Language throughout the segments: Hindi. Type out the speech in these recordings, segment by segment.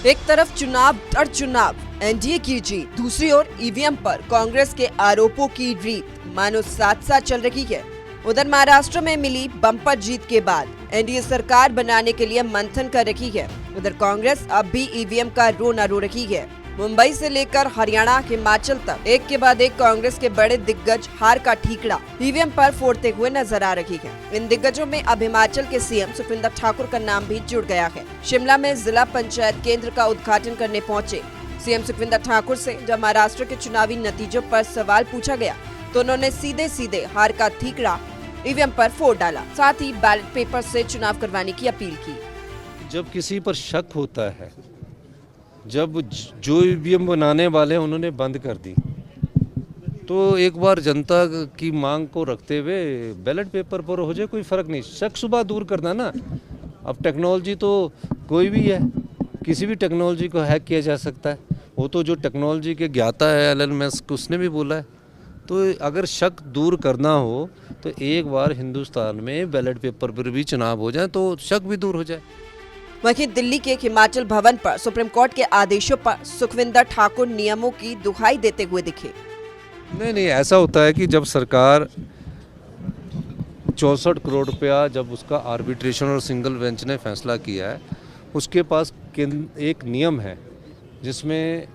एक तरफ चुनाव डर चुनाव, एनडीए की जीत, दूसरी ओर ईवीएम पर कांग्रेस के आरोपों की रीत मानो साथ साथ चल रही है। उधर महाराष्ट्र में मिली बम्पर जीत के बाद एनडीए सरकार बनाने के लिए मंथन कर रही है। उधर कांग्रेस अब भी ईवीएम का रोना रो रही है। मुंबई से लेकर हरियाणा, हिमाचल तक एक के बाद एक कांग्रेस के बड़े दिग्गज हार का ठीकरा ईवीएम पर फोड़ते हुए नजर आ रही है। इन दिग्गजों में अब हिमाचल के सीएम सुखविंदर ठाकुर का नाम भी जुड़ गया है। शिमला में जिला पंचायत केंद्र का उद्घाटन करने पहुंचे सीएम सुखविंदर ठाकुर से जब महाराष्ट्र के चुनावी नतीजों पर सवाल पूछा गया तो उन्होंने सीधे सीधे हार का ठीकरा ईवीएम पर फोड़ डाला। साथ ही बैलेट पेपर से चुनाव करवाने की अपील की। जब किसी पर शक होता है, जब जो ईवीएम बनाने वाले उन्होंने बंद कर दी, तो एक बार जनता की मांग को रखते हुए बैलेट पेपर पर हो जाए, कोई फ़र्क नहीं। शक शुबा दूर करना ना। अब टेक्नोलॉजी तो कोई भी है, किसी भी टेक्नोलॉजी को हैक किया जा सकता है। वो तो जो टेक्नोलॉजी के ज्ञाता है एलन मस्क, उसने भी बोला है। तो अगर शक दूर करना हो तो एक बार हिंदुस्तान में बैलेट पेपर पर भी चुनाव हो जाए तो शक भी दूर हो जाए। वहीं दिल्ली के हिमाचल भवन पर सुप्रीम कोर्ट के आदेशों पर सुखविंदर ठाकुर नियमों की दुहाई देते हुए दिखे। नहीं, ऐसा होता है कि जब सरकार 64 करोड़ रुपया जब उसका आर्बिट्रेशन और सिंगल बेंच ने फैसला किया है, उसके पास एक नियम है जिसमें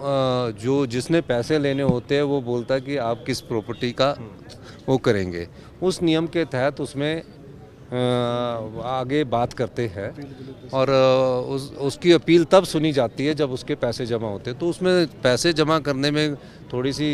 जिसने पैसे लेने होते हैं वो बोलता है कि आप किस प्रॉपर्टी का वो करेंगे। उस नियम के तहत उसमें आगे बात करते हैं और उसकी अपील तब सुनी जाती है जब उसके पैसे जमा होते हैं। तो उसमें पैसे जमा करने में थोड़ी सी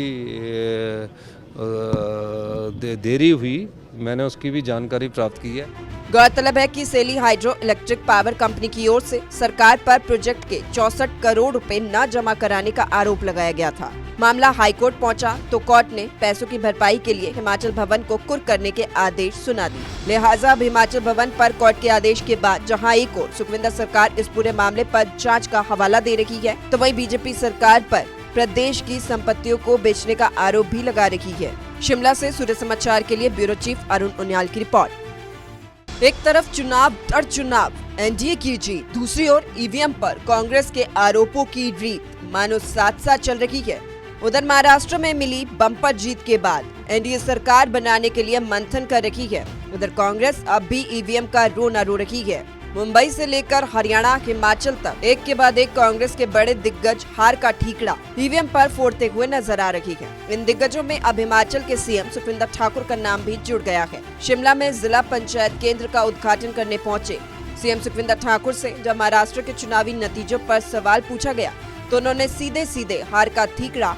देरी हुई, मैंने उसकी भी जानकारी प्राप्त की है। गौरतलब है कि सेली हाइड्रो इलेक्ट्रिक पावर कंपनी की ओर से सरकार पर प्रोजेक्ट के 64 करोड़ रुपए न जमा कराने का आरोप लगाया गया था। मामला हाईकोर्ट पहुंचा तो कोर्ट ने पैसों की भरपाई के लिए हिमाचल भवन को कुर्क करने के आदेश सुना दिए। लिहाजा अब हिमाचल भवन पर कोर्ट के आदेश के बाद जहां एक ओर सुखविंदर सरकार इस पूरे मामले पर जांच का हवाला दे रही है, तो वहीं बीजेपी सरकार पर प्रदेश की संपत्तियों को बेचने का आरोप भी लगा रही है। शिमला से सूर्य समाचार के लिए ब्यूरो चीफ अरुण उनियाल की रिपोर्ट। एक तरफ चुनाव डर चुनाव, एनडीए की जीत, दूसरी ओर ईवीएम पर कांग्रेस के आरोपों की रीत मानो साथ साथ चल रही है। उधर महाराष्ट्र में मिली बम्पर जीत के बाद एनडीए सरकार बनाने के लिए मंथन कर रही है। उधर कांग्रेस अब भी ईवीएम का रोना रो रही है। मुंबई से लेकर हरियाणा, हिमाचल तक एक के बाद एक कांग्रेस के बड़े दिग्गज हार का ठीकरा ईवीएम पर फोड़ते हुए नजर आ रही है। इन दिग्गजों में अब हिमाचल के सीएम सुखविंदर ठाकुर का नाम भी जुड़ गया है। शिमला में जिला पंचायत केंद्र का उद्घाटन करने पहुंचे सीएम सुखविंदर ठाकुर से जब महाराष्ट्र के चुनावी नतीजों पर सवाल पूछा गया तो उन्होंने सीधे सीधे हार का ठीकरा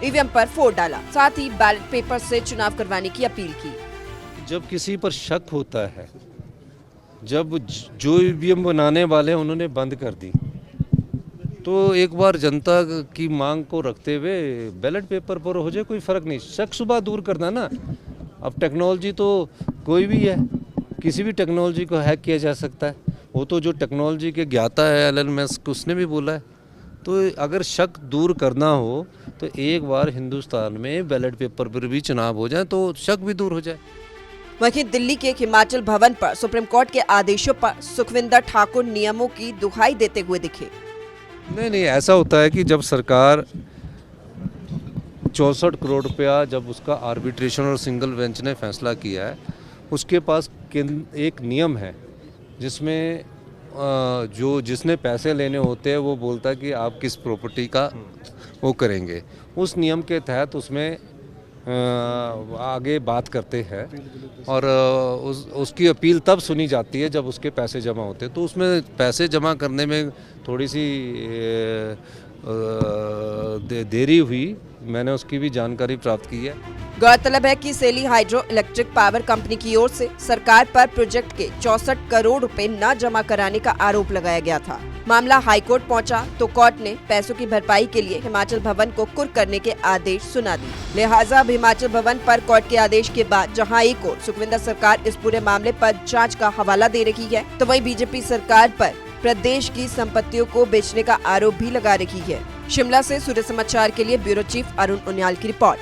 ईवीएम पर फोड़ डाला। साथ ही बैलेट पेपर से चुनाव करवाने की अपील की। जब किसी पर शक होता है, जब जो ईवीएम बनाने वाले उन्होंने बंद कर दी, तो एक बार जनता की मांग को रखते हुए बैलेट पेपर पर हो जाए, कोई फ़र्क नहीं। शक शुबा दूर करना ना। अब टेक्नोलॉजी तो कोई भी है, किसी भी टेक्नोलॉजी को हैक किया जा सकता है। वो तो जो टेक्नोलॉजी के ज्ञाता है एलन मस्क, उसने भी बोला है। तो अगर शक दूर करना हो तो एक बार हिंदुस्तान में बैलेट पेपर पर भी चुनाव हो जाए तो शक भी दूर हो जाए। वहीं दिल्ली के हिमाचल भवन पर सुप्रीम कोर्ट के आदेशों पर सुखविंदर ठाकुर नियमों की दुहाई देते हुए दिखे। नहीं, ऐसा होता है कि जब सरकार 64 करोड़ रुपया जब उसका आर्बिट्रेशन और सिंगल बेंच ने फैसला किया है, उसके पास एक नियम है जिसमें जिसने पैसे लेने होते हैं वो बोलता है कि आप किस प्रॉपर्टी का वो करेंगे। उस नियम के तहत उसमें आगे बात करते हैं और उसकी अपील तब सुनी जाती है जब उसके पैसे जमा होते हैं। तो उसमें पैसे जमा करने में थोड़ी सी देरी हुई, मैंने उसकी भी जानकारी प्राप्त की है। गौरतलब है कि सेली हाइड्रो इलेक्ट्रिक पावर कंपनी की ओर से सरकार पर प्रोजेक्ट के 64 करोड़ रुपए न जमा कराने का आरोप लगाया गया था। मामला हाईकोर्ट पहुंचा तो कोर्ट ने पैसों की भरपाई के लिए हिमाचल भवन को कुर्क करने के आदेश सुना दिए। लिहाजा अब हिमाचल भवन पर कोर्ट के आदेश के बाद जहां एक ओर सुखविंदर सरकार इस पूरे मामले पर जांच का हवाला दे रही है, तो वहीं बीजेपी सरकार पर प्रदेश की संपत्तियों को बेचने का आरोप भी लगा रही है। शिमला से सूर्य समाचार के लिए ब्यूरो चीफ अरुण उनियाल की रिपोर्ट।